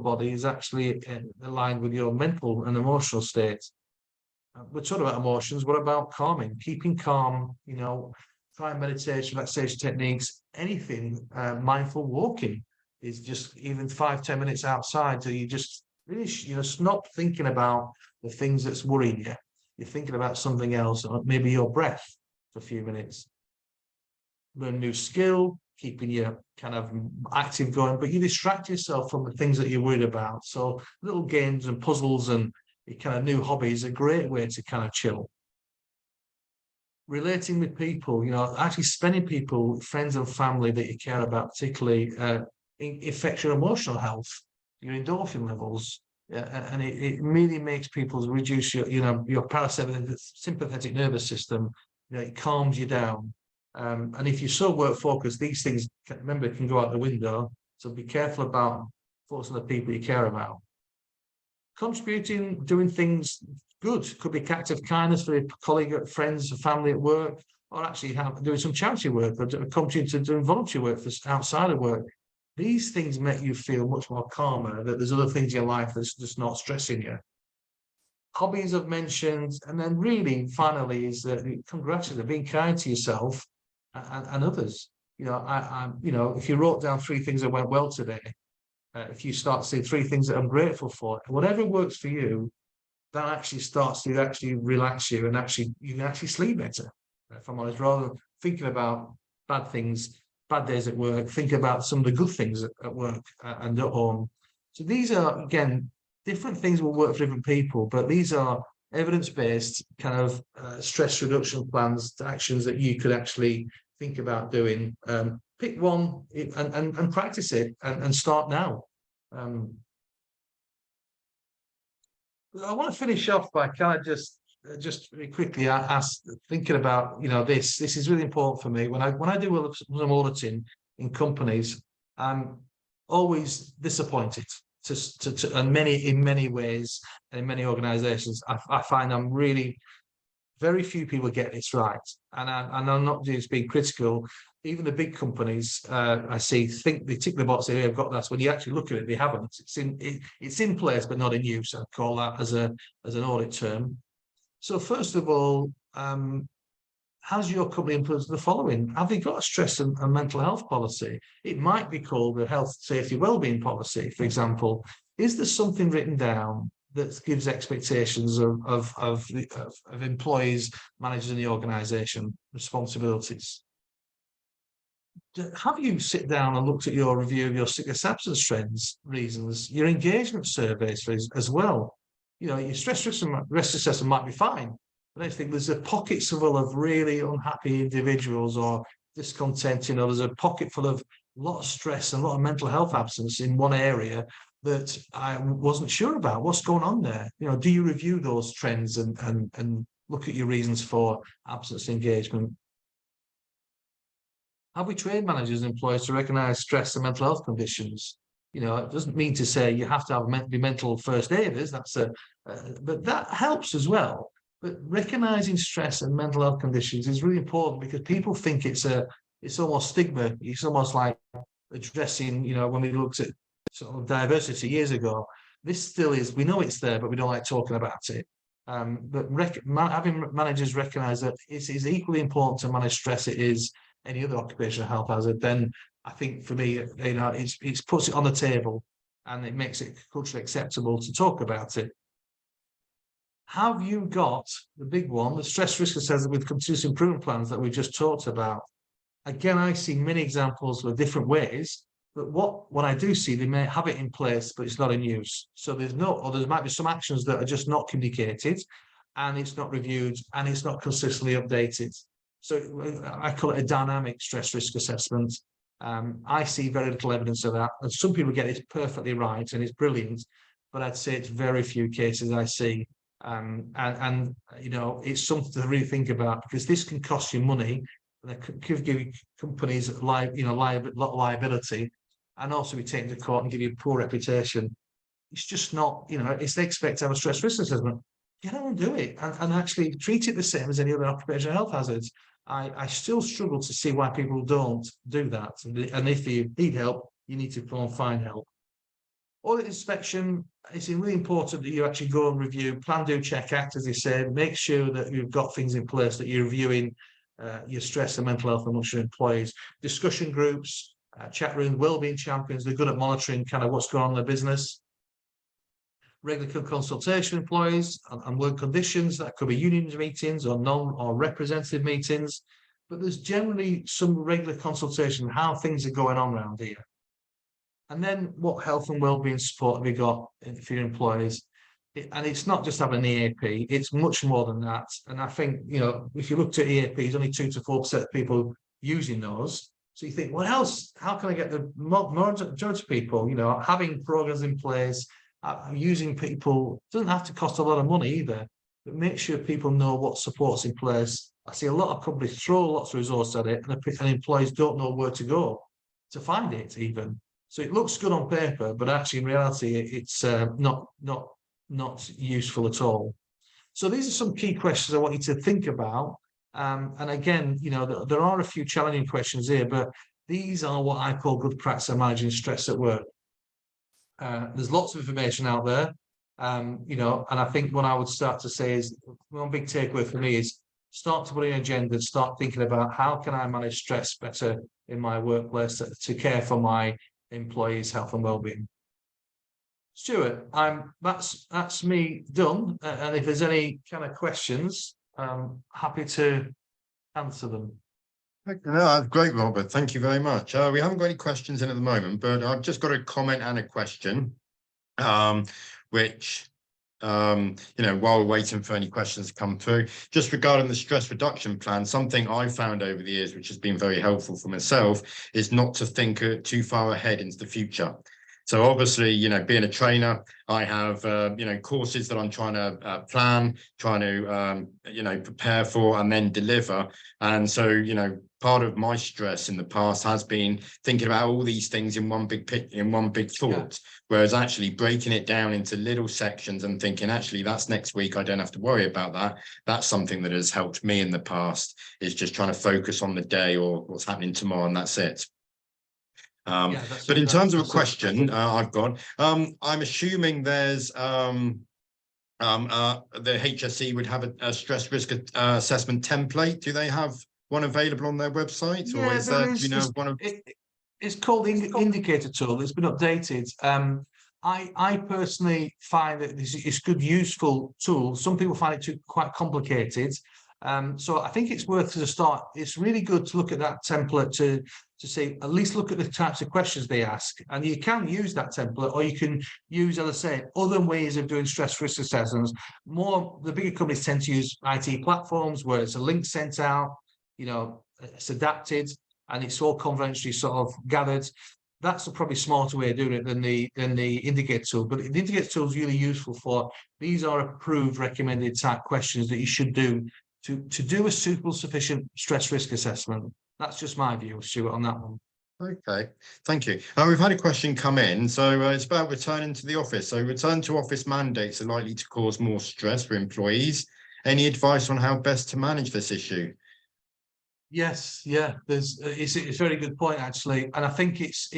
body is actually aligned with your mental and emotional state. We're talking about emotions. What about calming? Keeping calm, try meditation, relaxation techniques, anything. Mindful walking is just even 5-10 minutes outside. So you just really, stop thinking about the things that's worrying you. You're thinking about something else, or maybe your breath for a few minutes. Learn a new skill, keeping you kind of active going, but you distract yourself from the things that you're worried about. So little games and puzzles and kind of new hobbies are a great way to kind of chill. Relating with people, actually spending people, friends and family that you care about, particularly affects your emotional health, your endorphin levels. And it really makes people reduce your parasympathetic nervous system. It calms you down. And if you're so work focused, these things, remember, can go out the window. So be careful about focusing on the people you care about. Contributing, doing things good, could be acts of kindness for a colleague, friends, family at work, or actually doing some charity work, or contributing to doing voluntary work for outside of work. These things make you feel much more calmer, that there's other things in your life that's just not stressing you. Hobbies I've mentioned, and then really finally is congratulating, being kind to yourself and others. If you wrote down 3 things that went well today, if you start seeing 3 things that I'm grateful for, whatever works for you, that actually starts to actually relax you, and you can actually sleep better, if I'm honest, rather than thinking about bad things. Bad days at work, think about some of the good things at work and at home. So these are, again, different things will work for different people, but these are evidence-based kind of stress reduction plans, actions that you could actually think about doing. Pick one and practice it and start now. I want to finish off by kind of just very quickly thinking about this is really important for me. When I do some auditing in companies, I'm always disappointed in many ways, and in many organizations I find I'm really very few people get this right, and I'm not just being critical. Even the big companies I see think they tick the box, say, hey, I've got that. When you actually look at it, they haven't. It's in place but not in use. I call that as an audit term. So first of all, has your company implemented the following? Have they got a stress and mental health policy? It might be called a health, safety, wellbeing policy, for example. Is there something written down that gives expectations of employees, managers in the organisation, responsibilities? Have you sit down and looked at your review of your sickness absence trends, reasons, your engagement surveys as well? You know, your stress risk assessment might be fine, but I think there's a pocket full of really unhappy individuals or discontent. You know, there's a pocket full of a lot of stress and a lot of mental health absence in one area that I wasn't sure about. What's going on there? You know, do you review those trends and look at your reasons for absence engagement? Have we trained managers and employees to recognise stress and mental health conditions? You know, it doesn't mean to say you have to have be mental first aiders. But that helps as well. But recognising stress and mental health conditions is really important because people think it's almost stigma. It's almost like addressing, you know, when we looked at sort of diversity years ago, this still is, we know it's there, but we don't like talking about it. But having managers recognise that it is equally important to manage stress it is any other occupational health hazard, then I think for me, you know, it puts it on the table and it makes it culturally acceptable to talk about it. Have you got the big one, the stress risk assessment with continuous improvement plans that we just talked about? Again, I see many examples of different ways, but what I do see, they may have it in place, but it's not in use. So there might be some actions that are just not communicated and it's not reviewed and it's not consistently updated. So I call it a dynamic stress risk assessment. I see very little evidence of that. And some people get it perfectly right and it's brilliant, but I'd say it's very few cases I see. And you know, it's something to really think about because this can cost you money. And it could give companies a lot of liability and also be taken to court and give you a poor reputation. It's just not, you know, it's they expect to have a stress risk assessment. Get on and do it and actually treat it the same as any other occupational health hazards. I still struggle to see why people don't do that. And if you need help, you need to go and find help. Audit inspection, it's really important that you actually go and review, plan, do, check, act, as you said, make sure that you've got things in place, that you're reviewing your stress and mental health amongst your employees. Discussion groups, chat rooms, wellbeing champions, they're good at monitoring kind of what's going on in the business. Regular consultation with employees and work conditions, that could be unions meetings or representative meetings, but there's generally some regular consultation how things are going on around here. And then what health and wellbeing support have you got for your employees? And it's not just having an EAP, it's much more than that. And I think, you know, if you looked at EAPs, only 2 to 4% of people using those. So you think, what else? How can I get the majority of people, you know, having programs in place, using people, doesn't have to cost a lot of money either, but make sure people know what support's in place. I see a lot of companies throw lots of resources at it and employees don't know where to go to find it even. So it looks good on paper, but actually in reality, it's not useful at all. So these are some key questions I want you to think about. And again, you know, there are a few challenging questions here, but these are what I call good practice of managing stress at work. There's lots of information out there, you know, and I think what I would start to say is one big takeaway for me is start to put in an agenda, start thinking about how can I manage stress better in my workplace to care for my employees' health and well-being. Stuart, that's me done. And if there's any kind of questions, I'm happy to answer them. No, that's great, Robert. Thank you very much. We haven't got any questions in at the moment, but I've just got a comment and a question, which, you know, while we're waiting for any questions to come through, just regarding the stress reduction plan, something I've found over the years, which has been very helpful for myself, is not to think too far ahead into the future. So obviously, you know, being a trainer, I have, you know, courses that I'm trying to plan, trying to, you know, prepare for and then deliver. And so, you know, part of my stress in the past has been thinking about all these things in one big thought, yeah. Whereas actually breaking it down into little sections and thinking, actually, that's next week, I don't have to worry about that. That's something that has helped me in the past, is just trying to focus on the day or what's happening tomorrow, and that's it. But in terms of a question I've got, I'm assuming there's the HSE would have a stress risk assessment template. Do they have one available on their website, or Yeah, is there there, is. you know, one of? It's called the indicator tool. It's been updated. I personally find that it's a good, useful tool. Some people find it quite complicated. So I think it's worth to start. It's really good to look at that template to say, at least look at the types of questions they ask. And you can use that template, or you can use, as I say, other ways of doing stress risk assessments. The bigger companies tend to use IT platforms where it's a link sent out, you know, it's adapted, and it's all conventionally sort of gathered. That's a probably smarter way of doing it than the indicator tool. But the indicator tool is really useful for, these are approved, recommended type questions that you should do to do a suitable, sufficient stress risk assessment. That's just my view, Stuart, on that one. Okay, thank you. We've had a question come in. So it's about returning to the office. So return to office mandates are likely to cause more stress for employees. Any advice on how best to manage this issue? Yes, yeah, it's a very good point, actually, and I think it's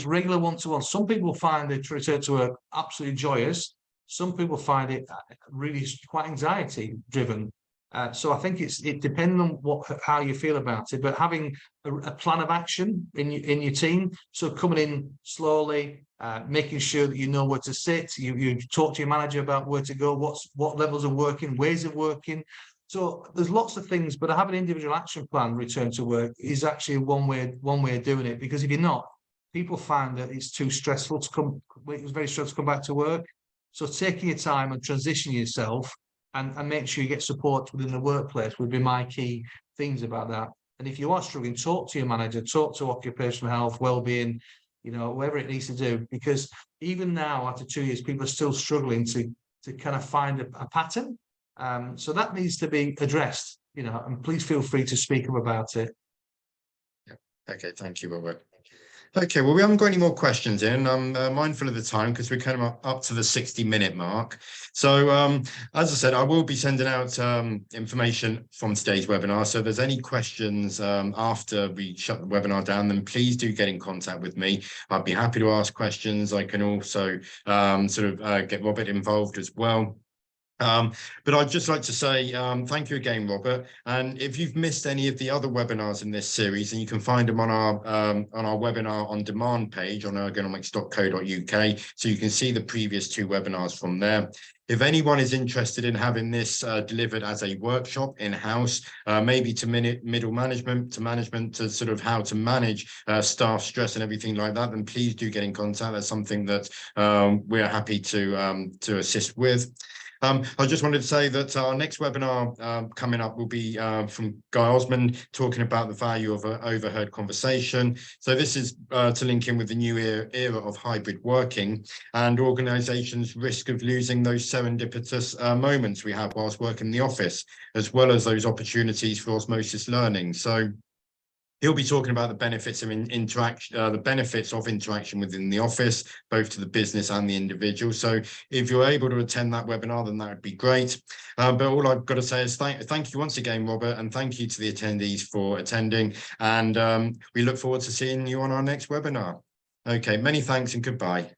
regular one-to-one. Some people find the return to work absolutely joyous. Some people find it really quite anxiety driven. So I think it depends on how you feel about it, but having a plan of action in your team. So coming in slowly, making sure that you know where to sit. You talk to your manager about where to go, what levels of working, ways of working. So there's lots of things, but having an individual action plan, return to work, is actually one way of doing it. Because if you're not, people find that it's too stressful to come. It's very stressful to come back to work. So taking your time and transitioning yourself and make sure you get support within the workplace would be my key things about that. And if you are struggling, talk to your manager, talk to occupational health, well-being, you know, whatever it needs to do. Because even now, after 2 years, people are still struggling to kind of find a pattern. So that needs to be addressed, you know, and please feel free to speak up about it. Yeah. Okay, thank you, Robert. Okay, well, we haven't got any more questions in. I'm mindful of the time because we're kind of up to the 60-minute mark. So as I said, I will be sending out information from today's webinar. So if there's any questions after we shut the webinar down, then please do get in contact with me. I'd be happy to ask questions. I can also get Robert involved as well. But I'd just like to say thank you again, Robert. And if you've missed any of the other webinars in this series, then you can find them on our webinar on demand page on ergonomics.co.uk. So you can see the previous 2 webinars from there. If anyone is interested in having this delivered as a workshop in-house, maybe to middle management, to sort of how to manage staff stress and everything like that, then please do get in contact. That's something that we're happy to assist with. I just wanted to say that our next webinar coming up will be from Guy Osmond, talking about the value of an overheard conversation. So this is to link in with the new era of hybrid working and organisations' risk of losing those serendipitous moments we have whilst working in the office, as well as those opportunities for osmosis learning. So he'll be talking about the benefits of interaction within the office, both to the business and the individual. So if you're able to attend that webinar, then that would be great. But all I've got to say is thank you once again, Robert, and thank you to the attendees for attending. And we look forward to seeing you on our next webinar. Okay, many thanks and goodbye.